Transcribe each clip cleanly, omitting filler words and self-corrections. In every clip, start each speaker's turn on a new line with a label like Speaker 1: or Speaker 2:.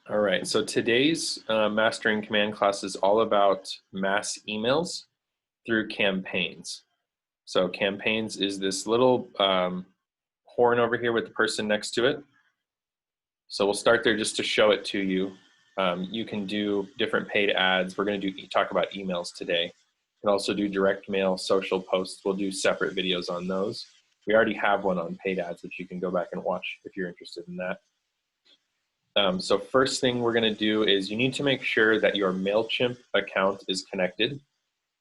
Speaker 1: All right, so today's Mastering Command class is all about mass emails through campaigns. So campaigns is this little horn over here with the person next to it. So we'll start there just to show it to you. You can do different paid ads. We're going to talk about emails today. You can also do direct mail, social posts. We'll do separate videos on those. We already have one on paid ads, which you can go back and watch if you're interested in that. So first thing we're going to do is you need to make sure that your MailChimp account is connected.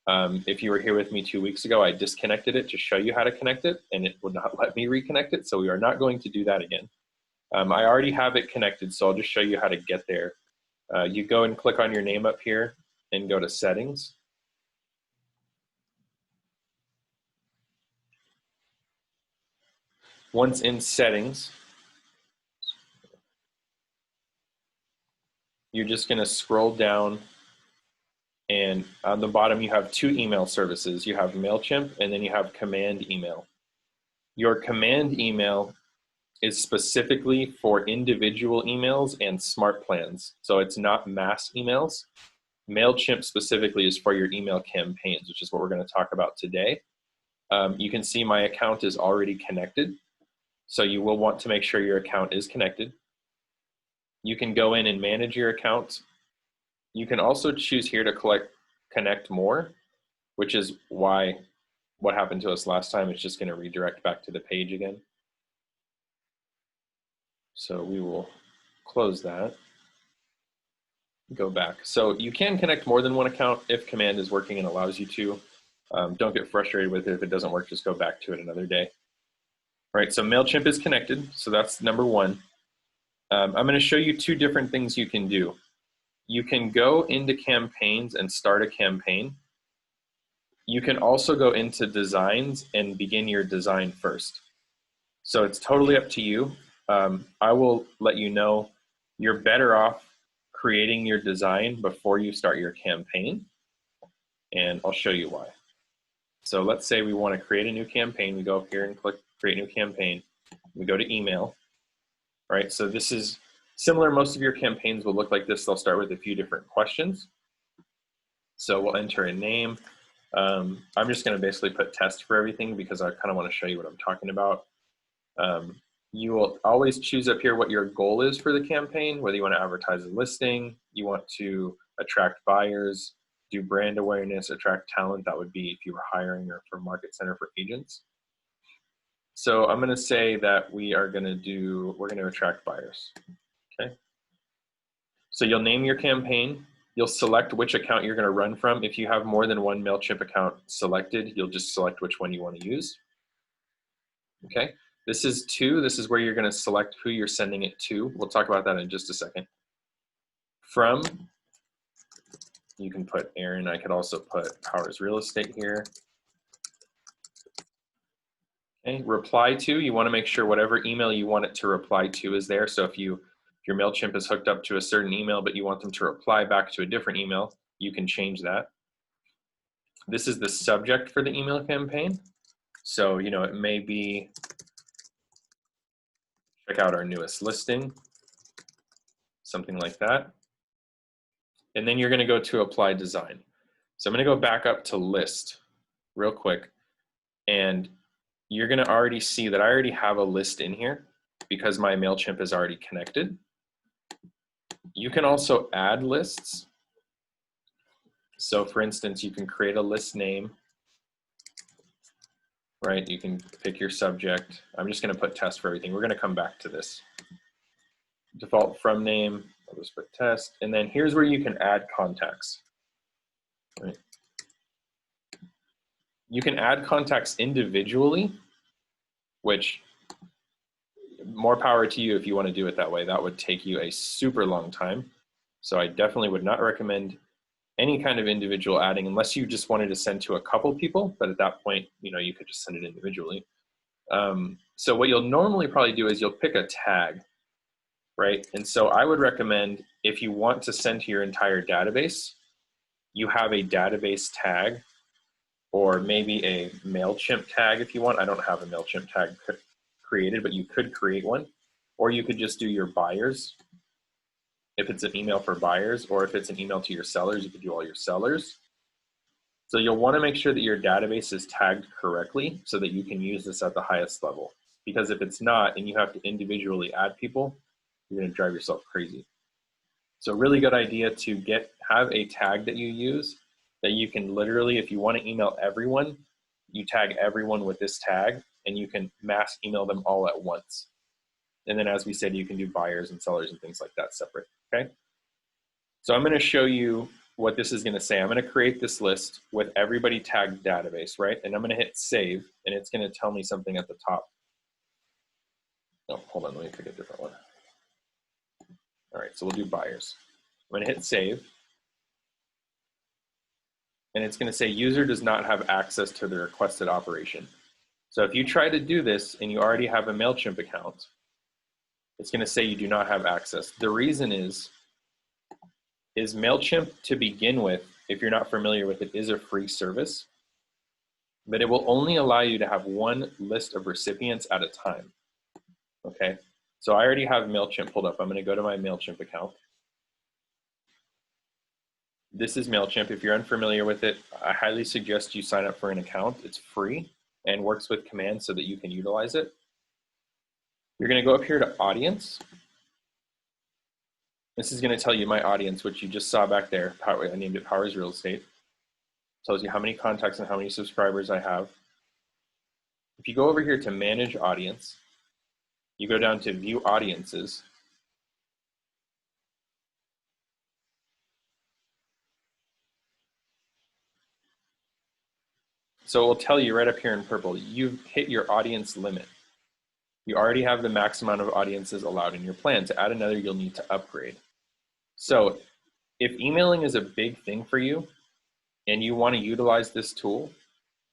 Speaker 1: If you were here with me 2 weeks ago, I disconnected it to show you how to connect it, and it would not let me reconnect it, so we are not going to do that again. I already have it connected, so I'll just show you how to get there. You go and click on your name up here and go to Settings. Once in Settings, you're just going to scroll down, and on the bottom you have two email services. You have MailChimp and then you have Command Email. Your Command Email is specifically for individual emails and smart plans. So it's not mass emails. MailChimp specifically is for your email campaigns, which is what we're going to talk about today. You can see my account is already connected. So you will want to make sure your account is connected. You can go in and manage your account. You can also choose here to connect more, which is why what happened to us last time is just going to redirect back to the page again. So we will close that, go back. So you can connect more than one account if Command is working and allows you to. Don't get frustrated with it. If it doesn't work, just go back to it another day. All right, so MailChimp is connected, so that's number one. I'm going to show you two different things you can do. You can go into campaigns and start a campaign. You can also go into designs and begin your design first. So it's totally up to you. I will let you know you're better off creating your design before you start your campaign, and I'll show you why. So let's say we want to create a new campaign. We go up here and click Create New Campaign. We go to Email. All right, so this is similar. Most of your campaigns will look like this. They'll start with a few different questions. So we'll enter a name. I'm just going to basically put test for everything because I kind of want to show you what I'm talking about. You will always choose up here what your goal is for the campaign, whether you want to advertise a listing, you want to attract buyers, do brand awareness, attract talent. That would be if you were hiring, or for Market Center for agents. So I'm going to say that we're going to attract buyers. Okay. So you'll name your campaign. You'll select which account you're going to run from. If you have more than one MailChimp account selected, you'll just select which one you want to use. Okay. This is to. This is where you're going to select who you're sending it to. We'll talk about that in just a second. From, you can put Aaron. I could also put Powers Real Estate here. Okay. Reply to, you want to make sure whatever email you want it to reply to is there. So if your MailChimp is hooked up to a certain email, but you want them to reply back to a different email, you can change that. This is the subject for the email campaign. So, it may be, check out our newest listing, something like that. And then you're going to go to Apply Design. So I'm going to go back up to List real quick. And you're going to already see that I already have a list in here because my MailChimp is already connected. You can also add lists. So for instance, you can create a list name, right? You can pick your subject. I'm just going to put test for everything. We're going to come back to this. Default from name, I'll just put test. And then here's where you can add contacts. Right? You can add contacts individually, which more power to you if you want to do it that way. That would take you a super long time. So I definitely would not recommend any kind of individual adding unless you just wanted to send to a couple people, but at that point, you could just send it individually. So what you'll normally probably do is you'll pick a tag, right? And so I would recommend if you want to send to your entire database, you have a database tag or maybe a MailChimp tag if you want. I don't have a MailChimp tag created, but you could create one, or you could just do your buyers. if it's an email for buyers, or if it's an email to your sellers, you can do all your sellers. So you'll want to make sure that your database is tagged correctly so that you can use this at the highest level. Because if it's not, and you have to individually add people, you're going to drive yourself crazy. So really good idea to have a tag that you use that you can literally, if you want to email everyone, you tag everyone with this tag, and you can mass email them all at once. And then, as we said, you can do buyers and sellers and things like that separate, okay? So I'm going to show you what this is going to say. I'm going to create this list with everybody tagged database, right? And I'm going to hit save, and it's going to tell me something at the top. Oh, hold on, let me pick a different one. All right, so we'll do buyers. I'm going to hit save, and it's going to say user does not have access to the requested operation. So if you try to do this and you already have a MailChimp account, it's going to say you do not have access. The reason is MailChimp, to begin with, if you're not familiar with it, is a free service, but it will only allow you to have one list of recipients at a time, okay? So I already have MailChimp pulled up. I'm going to go to my MailChimp account. This is MailChimp. If you're unfamiliar with it, I highly suggest you sign up for an account. It's free and works with Command so that you can utilize it. You're going to go up here to Audience. This is going to tell you my audience, which you just saw back there. I named it Powers Real Estate. Tells you how many contacts and how many subscribers I have. If you go over here to Manage Audience, you go down to View Audiences. So it will tell you right up here in purple, you've hit your audience limit. You already have the max amount of audiences allowed in your plan. To add another, you'll need to upgrade. So if emailing is a big thing for you and you want to utilize this tool,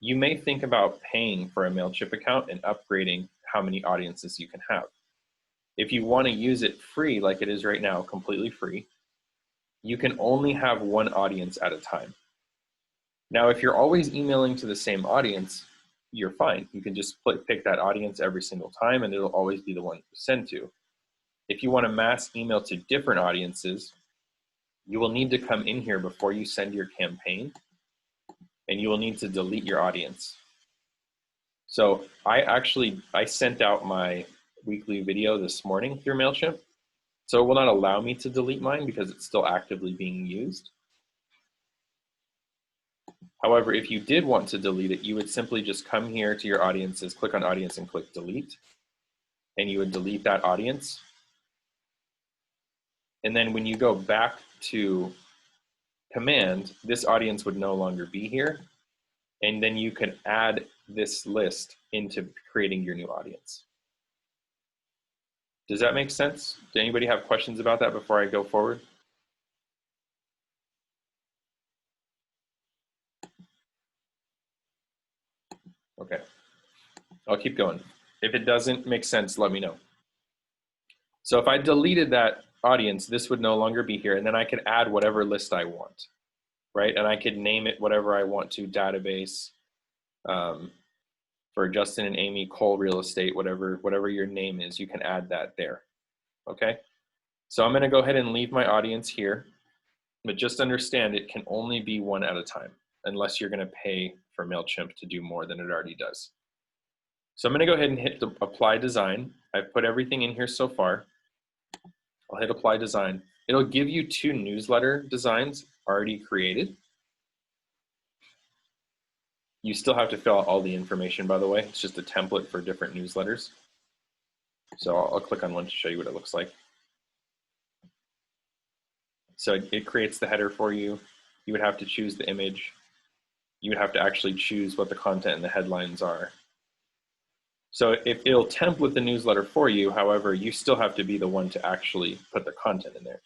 Speaker 1: you may think about paying for a MailChimp account and upgrading how many audiences you can have. If you want to use it free, like it is right now, completely free, you can only have one audience at a time. Now, if you're always emailing to the same audience, you're fine. You can just pick that audience every single time, and it'll always be the one to send to. If you want to mass email to different audiences, you will need to come in here before you send your campaign, and you will need to delete your audience. So I sent out my weekly video this morning through MailChimp, so it will not allow me to delete mine because it's still actively being used. However, if you did want to delete it, you would simply just come here to your audiences, click on audience and click delete, and you would delete that audience. And then when you go back to Command, this audience would no longer be here. And then you can add this list into creating your new audience. Does that make sense? Do anybody have questions about that before I go forward? Okay, I'll keep going. If it doesn't make sense, let me know. So if I deleted that audience, this would no longer be here, and then I could add whatever list I want, right? And I could name it whatever I want to, database, for Justin and Amy, Cole Real Estate, whatever your name is, you can add that there, okay? So I'm gonna go ahead and leave my audience here, but just understand it can only be one at a time unless you're gonna pay for MailChimp to do more than it already does. So I'm gonna go ahead and hit the Apply Design. I've put everything in here so far. I'll hit Apply Design. It'll give you 2 newsletter designs already created. You still have to fill out all the information, by the way. It's just a template for different newsletters. So I'll click on one to show you what it looks like. So it creates the header for you. You would have to choose the image. You would have to actually choose what the content and the headlines are. So it'll template the newsletter for you. However, you still have to be the one to actually put the content in there.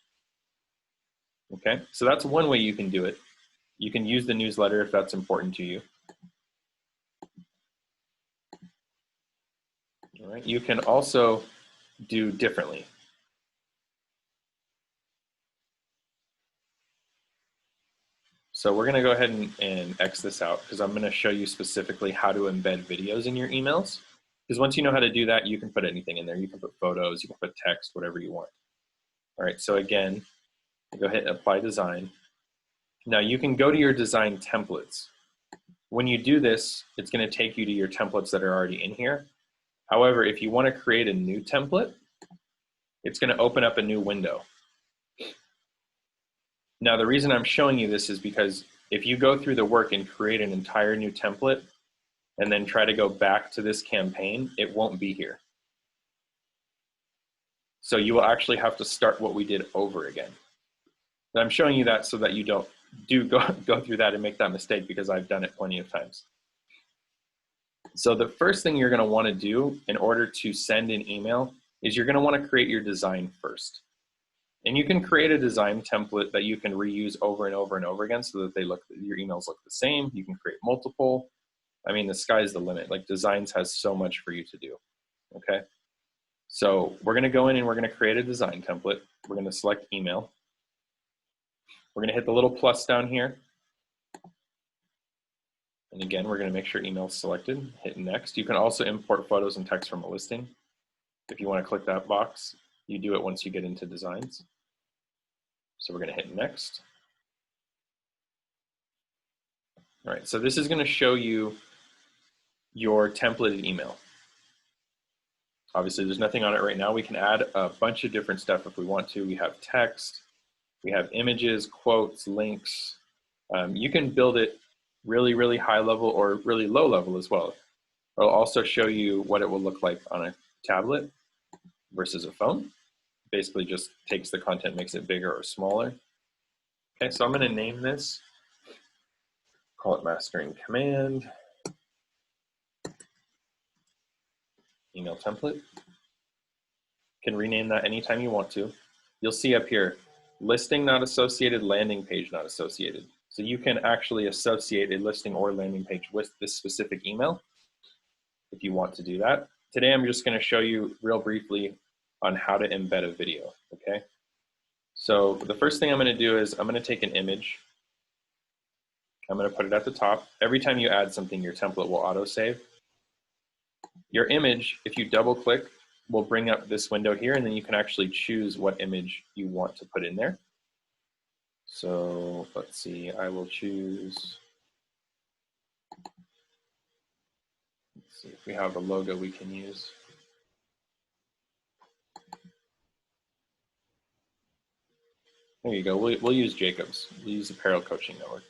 Speaker 1: Okay, so that's one way you can do it. You can use the newsletter if that's important to you. All right, you can also do differently. So we're gonna go ahead and X this out because I'm gonna show you specifically how to embed videos in your emails. Because once you know how to do that, you can put anything in there. You can put photos, you can put text, whatever you want. All right, so again, go ahead and apply design. Now you can go to your design templates. When you do this, it's going to take you to your templates that are already in here. However, if you want to create a new template, it's going to open up a new window. Now, the reason I'm showing you this is because if you go through the work and create an entire new template and then try to go back to this campaign, it won't be here. So you will actually have to start what we did over again. And I'm showing you that so that you don't go through that and make that mistake, because I've done it plenty of times. So the first thing you're going to want to do in order to send an email is you're going to want to create your design first. And you can create a design template that you can reuse over and over and over again so that your emails look the same. You can create multiple. I mean, the sky's the limit. Like, Designs has so much for you to do, okay? So we're going to go in and we're going to create a design template. We're going to select email. We're going to hit the little plus down here. And again, we're going to make sure email is selected, hit next. You can also import photos and text from a listing. If you want to click that box, you do it once you get into Designs. So we're going to hit next. All right, so this is going to show you your templated email. Obviously, there's nothing on it right now. We can add a bunch of different stuff if we want to. We have text, we have images, quotes, links. You can build it really, really high level or really low level as well. It'll also show you what it will look like on a tablet versus a phone. Basically just takes the content, makes it bigger or smaller. Okay, so I'm going to name this, call it Mastering Command, email template. You can rename that anytime you want to. You'll see up here, listing not associated, landing page not associated. So you can actually associate a listing or landing page with this specific email if you want to do that. Today I'm just going to show you real briefly on how to embed a video, okay? So the first thing I'm going to do is I'm going to take an image. I'm going to put it at the top. Every time you add something, your template will auto-save. Your image, if you double-click, will bring up this window here, and then you can actually choose what image you want to put in there. So let's see, I will choose, let's see if we have a logo we can use. There you go, we'll use Jacobs. We'll use the Parrill Coaching Network.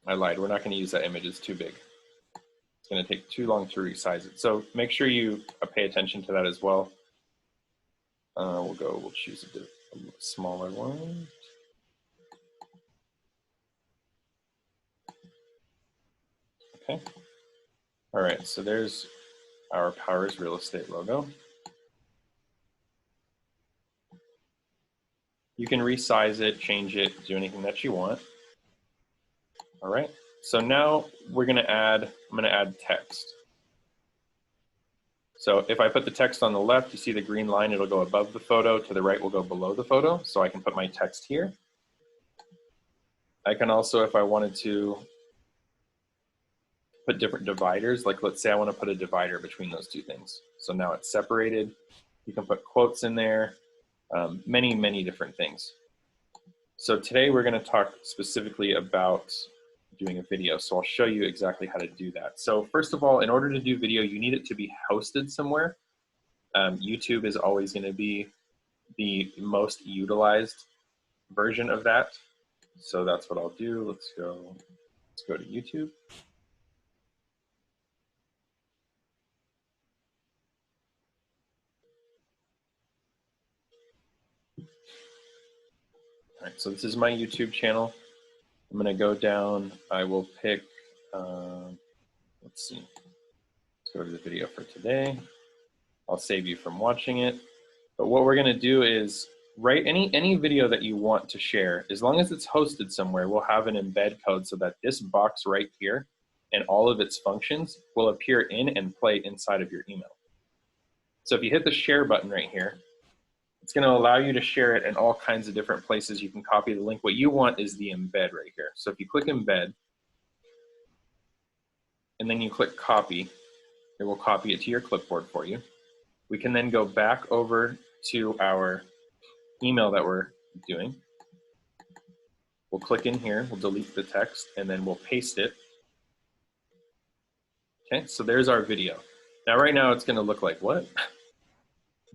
Speaker 1: I lied, we're not going to use that image, it's too big. It's going to take too long to resize it. So make sure you pay attention to that as well. We'll choose a smaller one. Okay. All right, so there's our Powers Real Estate logo. You can resize it, change it, do anything that you want. All right, so now I'm gonna add text. So if I put the text on the left, you see the green line, it'll go above the photo, to the right will go below the photo, so I can put my text here. I can also, if I wanted to, put different dividers, like let's say I want to put a divider between those two things. So now it's separated. You can put quotes in there, many, many different things. So today we're going to talk specifically about doing a video. So I'll show you exactly how to do that. So first of all, in order to do video, you need it to be hosted somewhere. YouTube is always going to be the most utilized version of that. So that's what I'll do. Let's go to YouTube. All right, so this is my YouTube channel. I'm going to go down. I will pick, let's see. Let's go to the video for today. I'll save you from watching it. But what we're going to do is write any video that you want to share. As long as it's hosted somewhere, we'll have an embed code so that this box right here and all of its functions will appear in and play inside of your email. So if you hit the share button right here, it's going to allow you to share it in all kinds of different places. You can copy the link. What you want is the embed right here. So if you click embed, and then you click copy, It will copy it to your clipboard for you. We can then go back over to our email that we're doing. We'll click in here, we'll delete the text, and then we'll paste it. Okay, so there's our video. Now right now it's gonna look like what?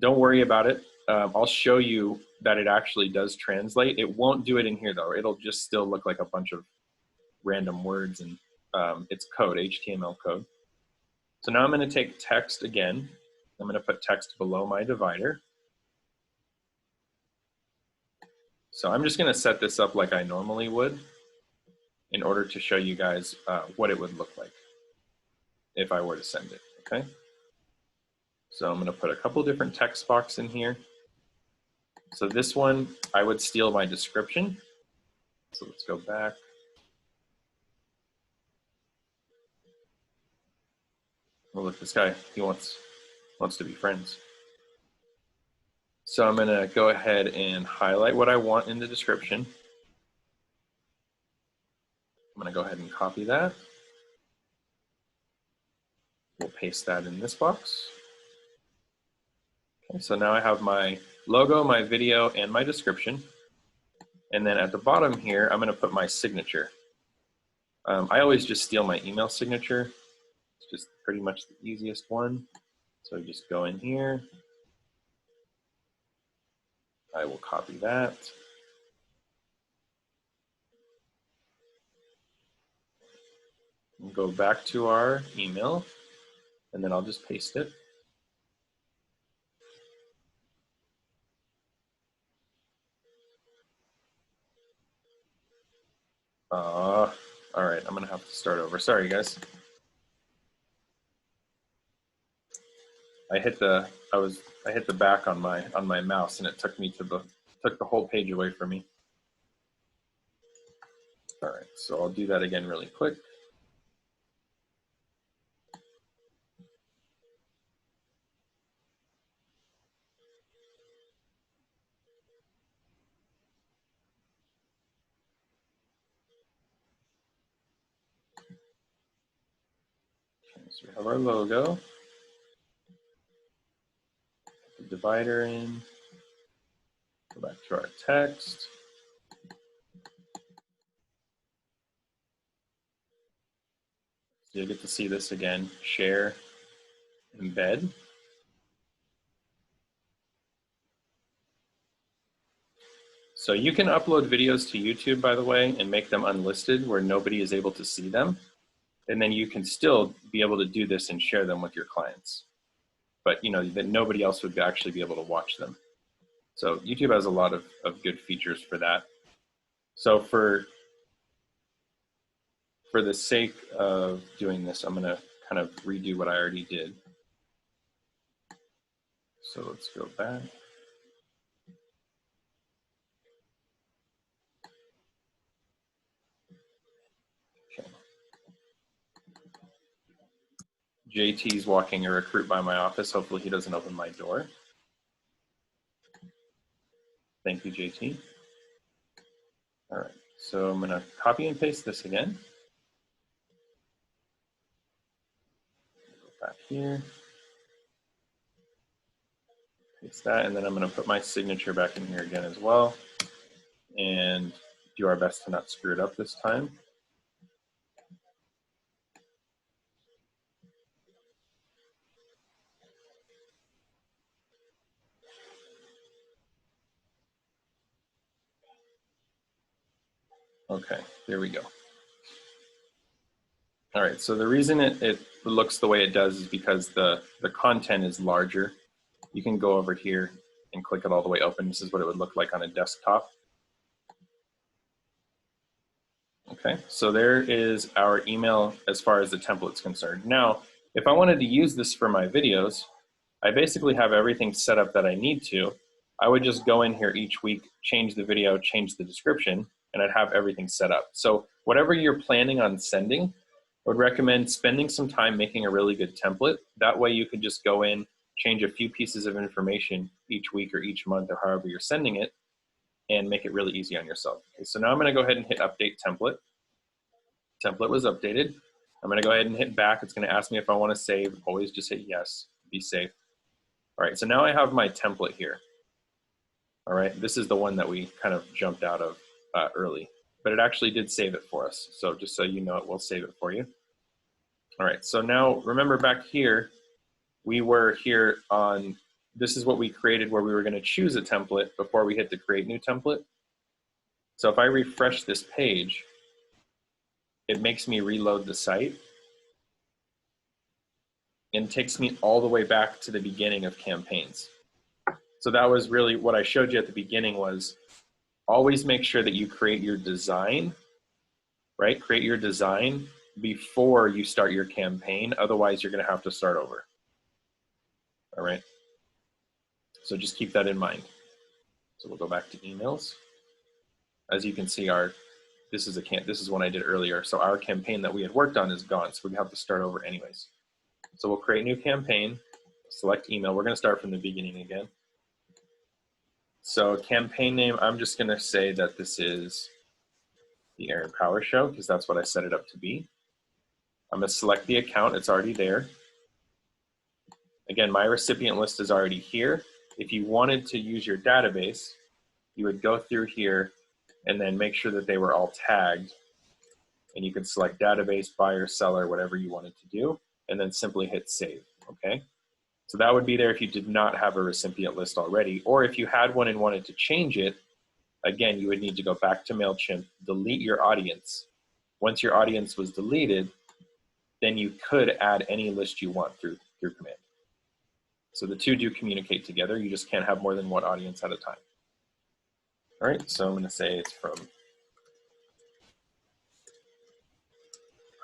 Speaker 1: Don't worry about it. I'll show you that it actually does translate. It won't do it in here though. It'll just still look like a bunch of random words and it's code, HTML code. So now I'm gonna take text again. I'm gonna put text below my divider. So I'm just gonna set this up like I normally would in order to show you guys what it would look like if I were to send it, okay? So I'm gonna put a couple different text boxes in here. So this one, I would steal my description. So let's go back. Oh, look, this guy, he wants to be friends. So I'm gonna go ahead and highlight what I want in the description. I'm gonna go ahead and copy that. We'll paste that in this box. Okay, so now I have my logo, my video, and my description. And then at the bottom here, I'm gonna put my signature. I always just steal my email signature. It's just pretty much the easiest one. So just go in here. I will copy that. We'll go back to our email, and then I'll just paste it. All right, I'm gonna have to start over. Sorry, guys. I hit the back on my mouse, and it took the whole page away from me. All right, so I'll do that again really quick. So we have our logo, the divider in, go back to our text. So you'll get to see this again, share, embed. So you can upload videos to YouTube, by the way, and make them unlisted where nobody is able to see them. And then you can still be able to do this and share them with your clients. But you know that nobody else would actually be able to watch them. So YouTube has a lot of good features for that. So for the sake of doing this, I'm gonna kind of redo what I already did. So let's go back. JT's walking a recruit by my office. Hopefully he doesn't open my door. Thank you, JT. All right, so I'm gonna copy and paste this again. Go back here. Paste that, and then I'm gonna put my signature back in here again as well. And do our best to not screw it up this time. Okay, there we go. All right, so the reason it looks the way it does is because the content is larger. You can go over here and click it all the way open. This is what it would look like on a desktop. Okay, so there is our email as far as the template's concerned. Now, if I wanted to use this for my videos, I basically have everything set up that I need to. I would just go in here each week, change the video, change the description, and I'd have everything set up. So whatever you're planning on sending, I would recommend spending some time making a really good template. That way you could just go in, change a few pieces of information each week or each month or however you're sending it, and make it really easy on yourself. Okay, so now I'm gonna go ahead and hit update template. Template was updated. I'm going to go ahead and hit back. It's going to ask me if I want to save. Always just hit yes, be safe. All right, so now I have my template here. All right, this is the one that we kind of jumped out of early, but it actually did save it for us. So just so you know, it will save it for you. All right, so now remember back here, we were here on, this is what we created where we were going to choose a template before we hit the create new template. So if I refresh this page, it makes me reload the site and takes me all the way back to the beginning of campaigns. So that was really what I showed you at the beginning, was always make sure that you create your design, right? Create your design before you start your campaign. Otherwise, you're going to have to start over. All right. So just keep that in mind. So we'll go back to emails. As you can see, this is one I did earlier. So our campaign that we had worked on is gone. So we have to start over anyways. So we'll create a new campaign, select email. We're going to start from the beginning again. So campaign name, I'm just going to say that this is the Aaron Powers Show, because that's what I set it up to be. I'm going to select the account. It's already there. Again, my recipient list is already here. If you wanted to use your database, you would go through here and then make sure that they were all tagged. And you can select database, buyer, seller, whatever you wanted to do, and then simply hit save, okay? So that would be there if you did not have a recipient list already, or if you had one and wanted to change it, again, you would need to go back to MailChimp, delete your audience. Once your audience was deleted, then you could add any list you want through command. So the two do communicate together. You just can't have more than one audience at a time. All right, so I'm going to say it's from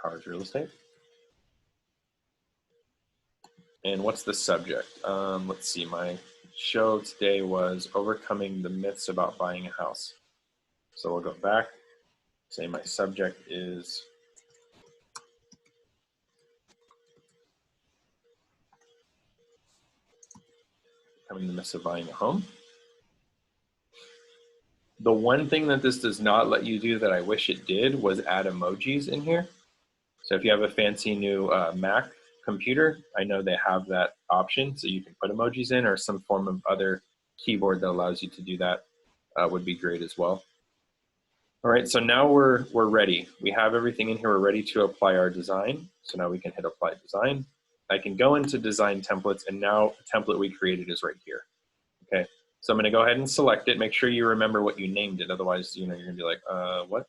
Speaker 1: Powers Real Estate. And what's the subject? Let's see, my show today was overcoming the myths about buying a house. So we'll go back, say my subject is overcoming the myths of buying a home. The one thing that this does not let you do that I wish it did was add emojis in here. So if you have a fancy new Mac computer, I know they have that option, so you can put emojis in, or some form of other keyboard that allows you to do that would be great as well. All right, so now we're ready. We have everything in here. We're ready to apply our design. So now we can hit apply design. I can go into design templates, and now the template we created is right here. Okay, so I'm going to go ahead and select it. Make sure you remember what you named it. Otherwise, you're going to be like, what?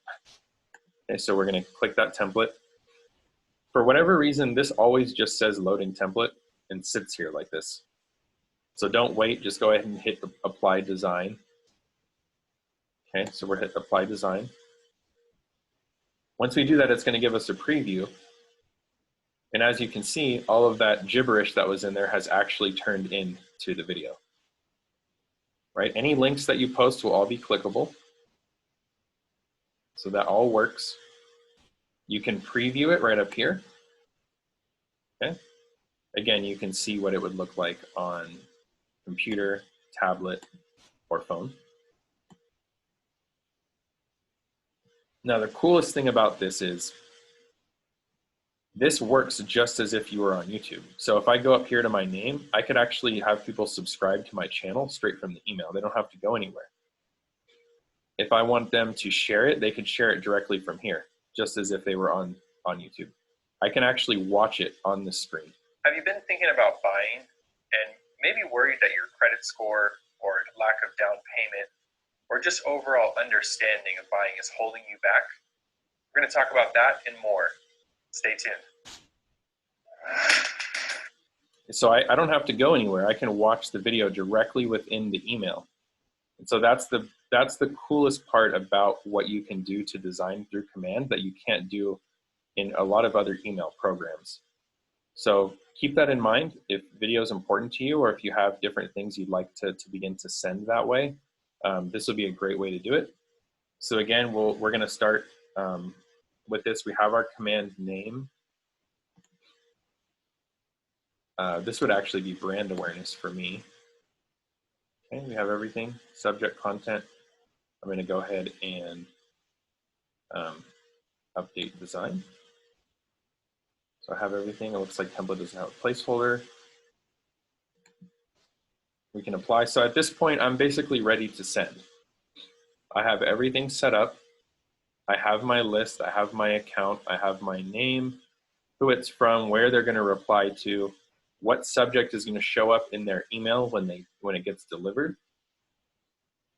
Speaker 1: Okay, so we're going to click that template. For whatever reason, this always just says loading template and sits here like this. So don't wait, just go ahead and hit the apply design. Okay, so we're hit apply design. Once we do that, it's going to give us a preview. And as you can see, all of that gibberish that was in there has actually turned into the video. Right? Any links that you post will all be clickable. So that all works. You can preview it right up here. Okay. Again, you can see what it would look like on computer, tablet, or phone. Now, the coolest thing about this is this works just as if you were on YouTube. So if I go up here to my name, I could actually have people subscribe to my channel straight from the email. They don't have to go anywhere. If I want them to share it, they could share it directly from here, just as if they were on YouTube. I can actually watch it on the screen. Have you been thinking about buying and maybe worried that your credit score or lack of down payment or just overall understanding of buying is holding you back? We're going to talk about that and more. Stay tuned. So I don't have to go anywhere. I can watch the video directly within the email. And so that's the coolest part about what you can do to design through command that you can't do in a lot of other email programs. So keep that in mind. If video is important to you, or if you have different things you'd like to begin to send that way, this will be a great way to do it. So again, we're going to start with this. We have our command name. This would actually be brand awareness for me. Okay, we have everything. Subject, content. I'm going to go ahead and update design. So I have everything. It looks like template doesn't have a placeholder. We can apply. So at this point, I'm basically ready to send. I have everything set up. I have my list. I have my account. I have my name, who it's from, where they're going to reply to, what subject is going to show up in their email when it gets delivered,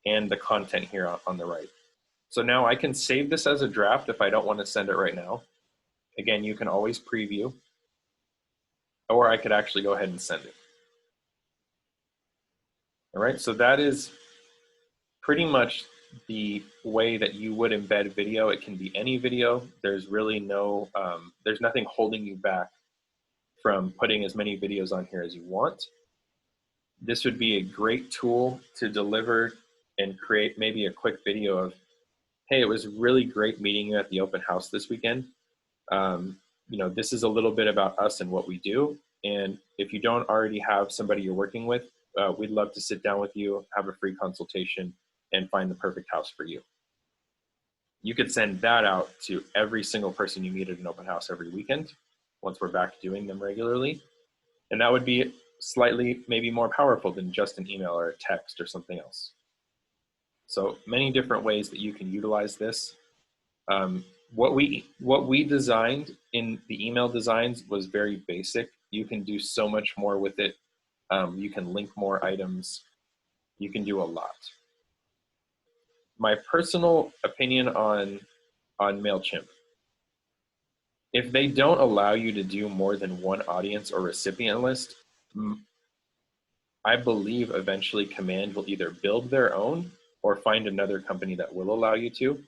Speaker 1: and the content here on the right. So now I can save this as a draft if I don't want to send it right now. Again, you can always preview, or I could actually go ahead and send it. All right, so that is pretty much the way that you would embed video. It can be any video. There's really no, there's nothing holding you back from putting as many videos on here as you want. This would be a great tool to deliver and create maybe a quick video of, hey, it was really great meeting you at the open house this weekend. You know, this is a little bit about us and what we do. And if you don't already have somebody you're working with, we'd love to sit down with you, have a free consultation, and find the perfect house for you. You could send that out to every single person you meet at an open house every weekend, once we're back doing them regularly. And that would be slightly maybe more powerful than just an email or a text or something else. So many different ways that you can utilize this. What we designed in the email designs was very basic. You can do so much more with it. You can link more items. You can do a lot. My personal opinion on MailChimp, if they don't allow you to do more than one audience or recipient list, I believe eventually Command will either build their own or find another company that will allow you to.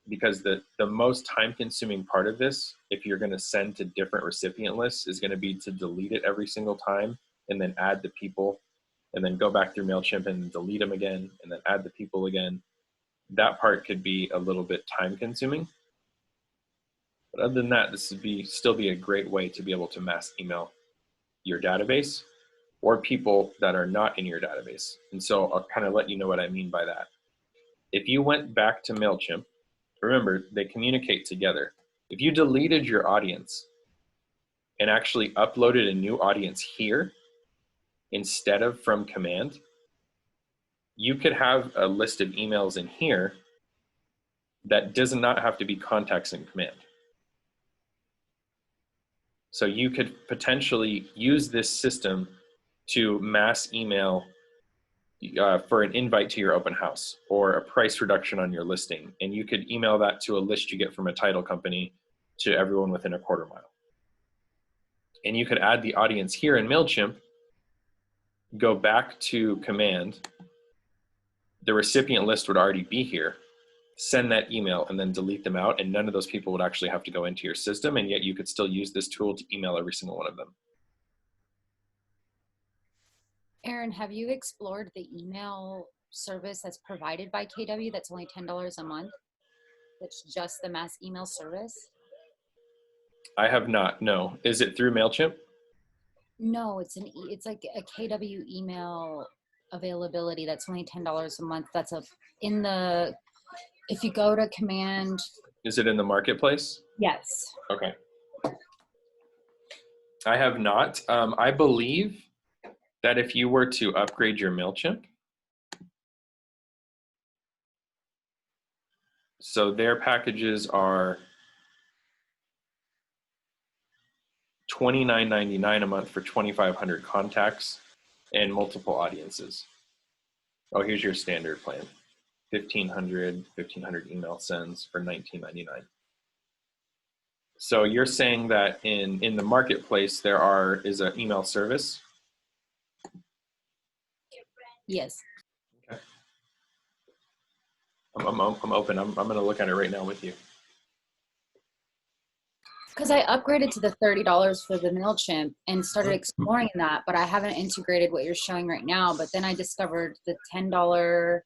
Speaker 1: Because the most time-consuming part of this, if you're going to send to different recipient lists, is going to be to delete it every single time and then add the people and then go back through MailChimp and delete them again and then add the people again. That part could be a little bit time-consuming. But other than that, this would still be a great way to be able to mass email your database or people that are not in your database. And so I'll kind of let you know what I mean by that. If you went back to MailChimp, remember, they communicate together. If you deleted your audience and actually uploaded a new audience here instead of from Command, you could have a list of emails in here that does not have to be contacts in Command. So you could potentially use this system to mass email for an invite to your open house or a price reduction on your listing. And you could email that to a list you get from a title company to everyone within a quarter mile. And you could add the audience here in MailChimp, go back to Command, the recipient list would already be here, send that email and then delete them out, and none of those people would actually have to go into your system, and yet you could still use this tool to email every single one of them.
Speaker 2: Aaron, have you explored the email service that's provided by KW that's only $10 a month? That's just the mass email service?
Speaker 1: I have not, no. Is it through MailChimp?
Speaker 2: No, it's like a KW email availability that's only $10 a month. That's if you go to Command.
Speaker 1: Is it in the marketplace?
Speaker 2: Yes.
Speaker 1: Okay. I have not. I believe that if you were to upgrade your MailChimp, so their packages are $29.99 a month for 2,500 contacts and multiple audiences. Oh, here's your standard plan. 1,500 email sends for $19.99. So you're saying that in the marketplace is an email service?
Speaker 2: Yes.
Speaker 1: Okay. I'm open. I'm going to look at it right now with you.
Speaker 2: Because I upgraded to the $30 for the MailChimp and started exploring that, but I haven't integrated what you're showing right now. But then I discovered the $10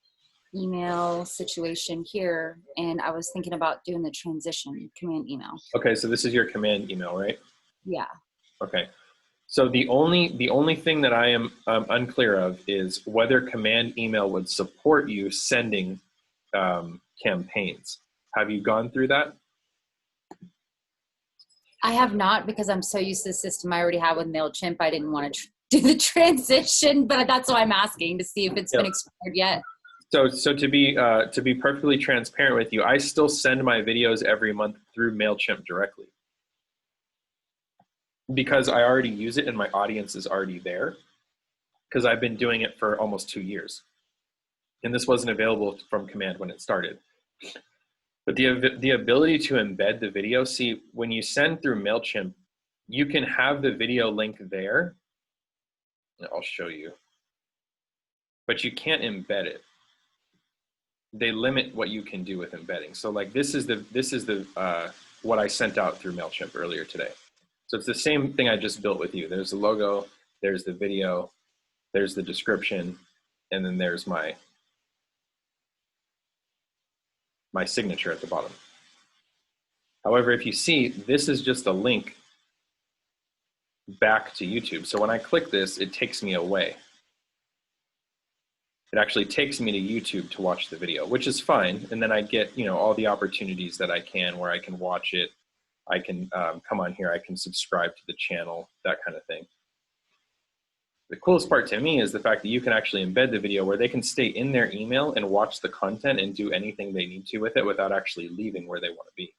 Speaker 2: email situation here, and I was thinking about doing the transition Command email.
Speaker 1: Okay, so this is your Command email, right?
Speaker 2: Yeah.
Speaker 1: Okay. So the only thing that I am unclear of is whether Command email would support you sending campaigns. Have you gone through that?
Speaker 2: I have not, because I'm so used to the system I already have with MailChimp. I didn't want to do the transition, but that's why I'm asking to see if it's been explored yet.
Speaker 1: So to be perfectly transparent with you, I still send my videos every month through MailChimp directly because I already use it and my audience is already there because I've been doing it for almost 2 years. And this wasn't available from Command when it started. But the ability to embed the video, see, when you send through MailChimp, you can have the video link there. I'll show you. But you can't embed it. They limit what you can do with embedding. So like this is the what I sent out through MailChimp earlier today. So it's the same thing I just built with you. There's the logo, there's the video, there's the description, and then there's my signature at the bottom. However, if you see, this is just a link back to YouTube. So when I click this, it takes me away. It actually takes me to YouTube to watch the video, which is fine. And then I get, you know, all the opportunities that I can where I can watch it. I can come on here, I can subscribe to the channel, that kind of thing. The coolest part to me is the fact that you can actually embed the video where they can stay in their email and watch the content and do anything they need to with it without actually leaving where they want to be.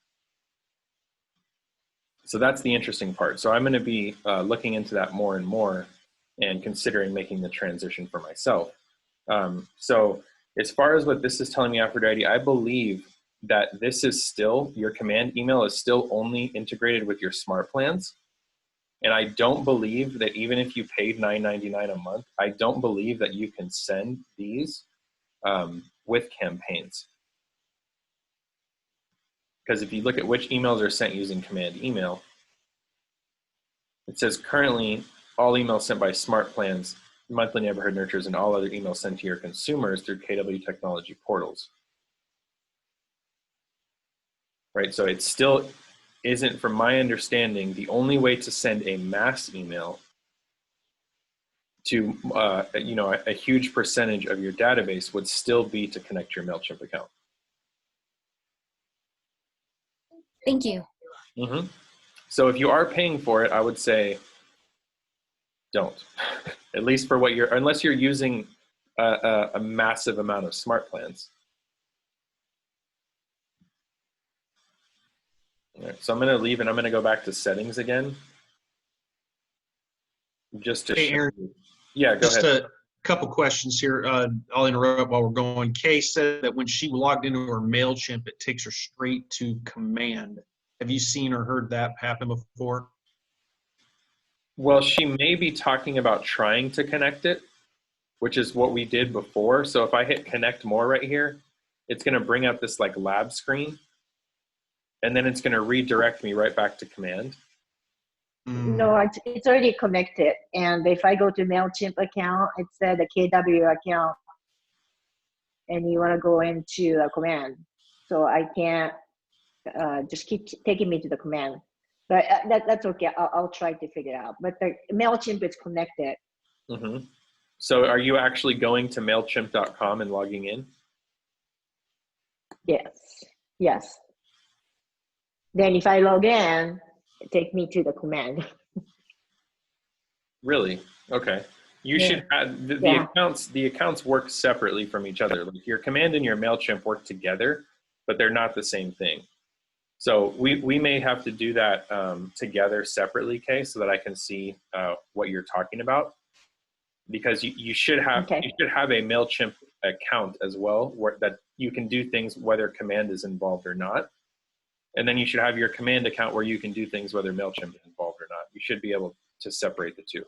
Speaker 1: So that's the interesting part. So I'm going to be looking into that more and more and considering making the transition for myself. So as far as what this is telling me, Aphrodite, I believe that this is still, your command email is still only integrated with your smart plans. And I don't believe that even if you paid $9.99 a month, I don't believe that you can send these with campaigns. Because if you look at which emails are sent using command email, it says currently all emails sent by smart plans, monthly neighborhood nurtures, and all other emails sent to your consumers through KW technology portals. Right, so it still isn't, from my understanding, the only way to send a mass email to you know, a huge percentage of your database would still be to connect your MailChimp account.
Speaker 2: Thank you.
Speaker 1: Mm-hmm. So if you are paying for it, I would say don't. At least for what you're, unless you're using a massive amount of smart plans. All right, so I'm going to leave and I'm going to go back to settings again. Just to show
Speaker 3: Aaron,
Speaker 1: you. Yeah, go ahead.
Speaker 3: Just a couple questions here. I'll interrupt while we're going. Kay said that when she logged into her MailChimp, it takes her straight to Command. Have you seen or heard that happen before?
Speaker 1: Well, she may be talking about trying to connect it, which is what we did before. So if I hit connect more right here, it's going to bring up this like lab screen, and then it's going to redirect me right back to Command.
Speaker 4: No, it's already connected. And if I go to MailChimp account, it said the KW account, and you want to go into a command. So I can't just keep taking me to the command. But that's okay. I'll try to figure it out. But the MailChimp is connected.
Speaker 1: Mm-hmm. So are you actually going to MailChimp.com and logging in?
Speaker 4: Yes. Yes. Then if I log in, take me to the command.
Speaker 1: Really? Okay. You should have the accounts work separately from each other. Like your command and your MailChimp work together, but they're not the same thing. So we may have to do that together separately, Kay, so that I can see what you're talking about. Because you should have a MailChimp account as well, where that you can do things whether command is involved or not. And then you should have your command account where you can do things whether MailChimp is involved or not. You should be able to separate the two.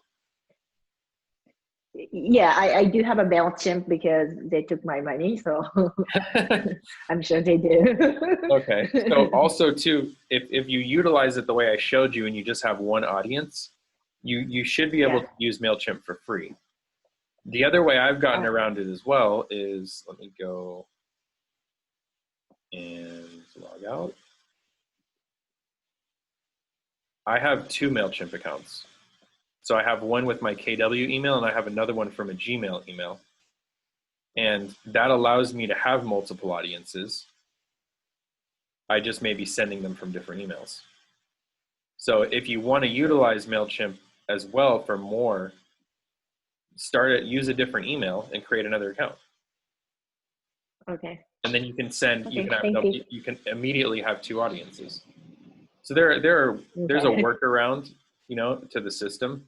Speaker 4: Yeah, I do have a MailChimp because they took my money, so I'm sure they do.
Speaker 1: Okay. So also too, if you utilize it the way I showed you and you just have one audience, you should be able to use MailChimp for free. The other way I've gotten around it as well is, let me go and log out. I have 2 MailChimp accounts. So I have one with my KW email and I have another one from a Gmail email. And that allows me to have multiple audiences. I just may be sending them from different emails. So if you want to utilize MailChimp as well for more, use a different email and create another account.
Speaker 4: Okay.
Speaker 1: And then you can send,
Speaker 4: Okay, thank you.
Speaker 1: you can immediately have 2 audiences. So there's a
Speaker 4: Okay.
Speaker 1: workaround, to the system.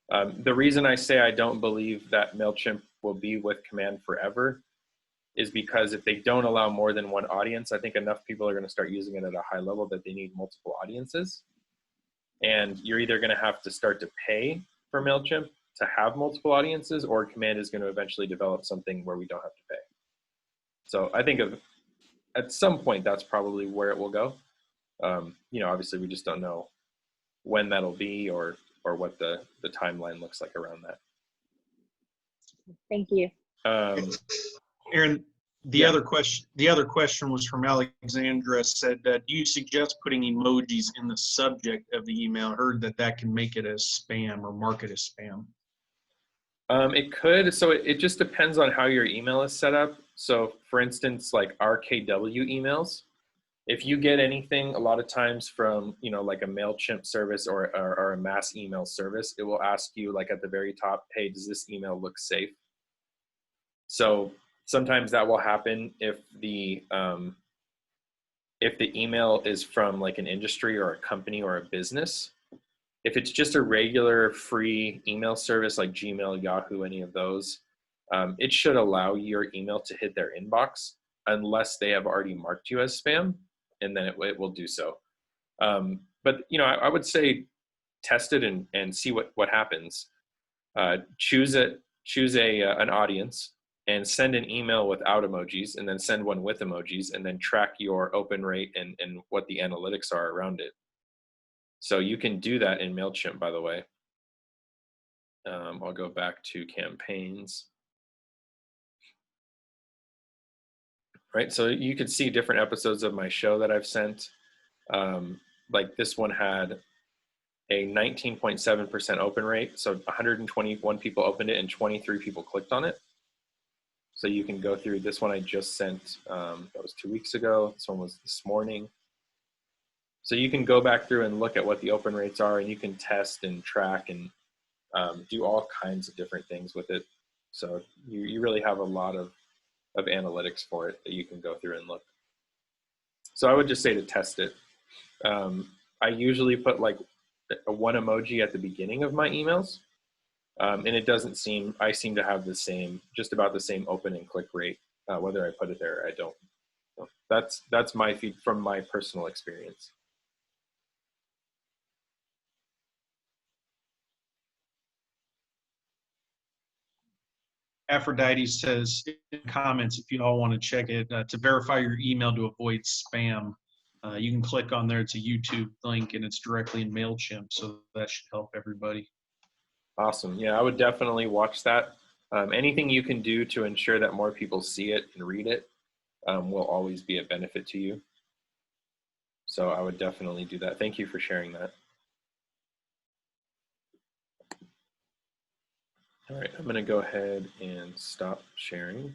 Speaker 1: The reason I say I don't believe that MailChimp will be with Command forever is because if they don't allow more than 1 audience, I think enough people are going to start using it at a high level that they need multiple audiences. And you're either going to have to start to pay for MailChimp to have multiple audiences, or Command is going to eventually develop something where we don't have to pay. So I think at some point, that's probably where it will go. Obviously we just don't know when that'll be or what the timeline looks like around that.
Speaker 4: Thank you.
Speaker 3: Aaron, the other question was from Alexandra. Said, do you suggest putting emojis in the subject of the email? Heard that can make it as spam or mark it as spam.
Speaker 1: It could. So it just depends on how your email is set up. So for instance, like RKW emails, if you get anything a lot of times from, like a MailChimp service or a mass email service, it will ask you like at the very top, hey, does this email look safe? So sometimes that will happen if the email is from like an industry or a company or a business. If it's just a regular free email service like Gmail, Yahoo, any of those, it should allow your email to hit their inbox unless they have already marked you as spam, and then it will do so. But I would say test it and see what happens. Choose an audience and send an email without emojis, and then send one with emojis, and then track your open rate and what the analytics are around it. So you can do that in MailChimp, by the way. I'll go back to campaigns. Right, so you can see different episodes of my show that I've sent. Like this one had a 19.7% open rate. So 121 people opened it and 23 people clicked on it. So you can go through this one I just sent. That was 2 weeks ago. This one was this morning. So you can go back through and look at what the open rates are, and you can test and track and do all kinds of different things with it. So you really have a lot of analytics for it that you can go through and look. So I would just say to test it. I usually put like one emoji at the beginning of my emails, and I seem to have just about the same open and click rate, whether I put it there or I don't. So that's my feed from my personal experience.
Speaker 3: Aphrodite says in comments, if you all want to check it, to verify your email to avoid spam, you can click on there. It's a YouTube link and it's directly in MailChimp. So that should help everybody.
Speaker 1: Awesome. Yeah, I would definitely watch that. Anything you can do to ensure that more people see it and read it will always be a benefit to you. So I would definitely do that. Thank you for sharing that. All right, I'm going to go ahead and stop sharing.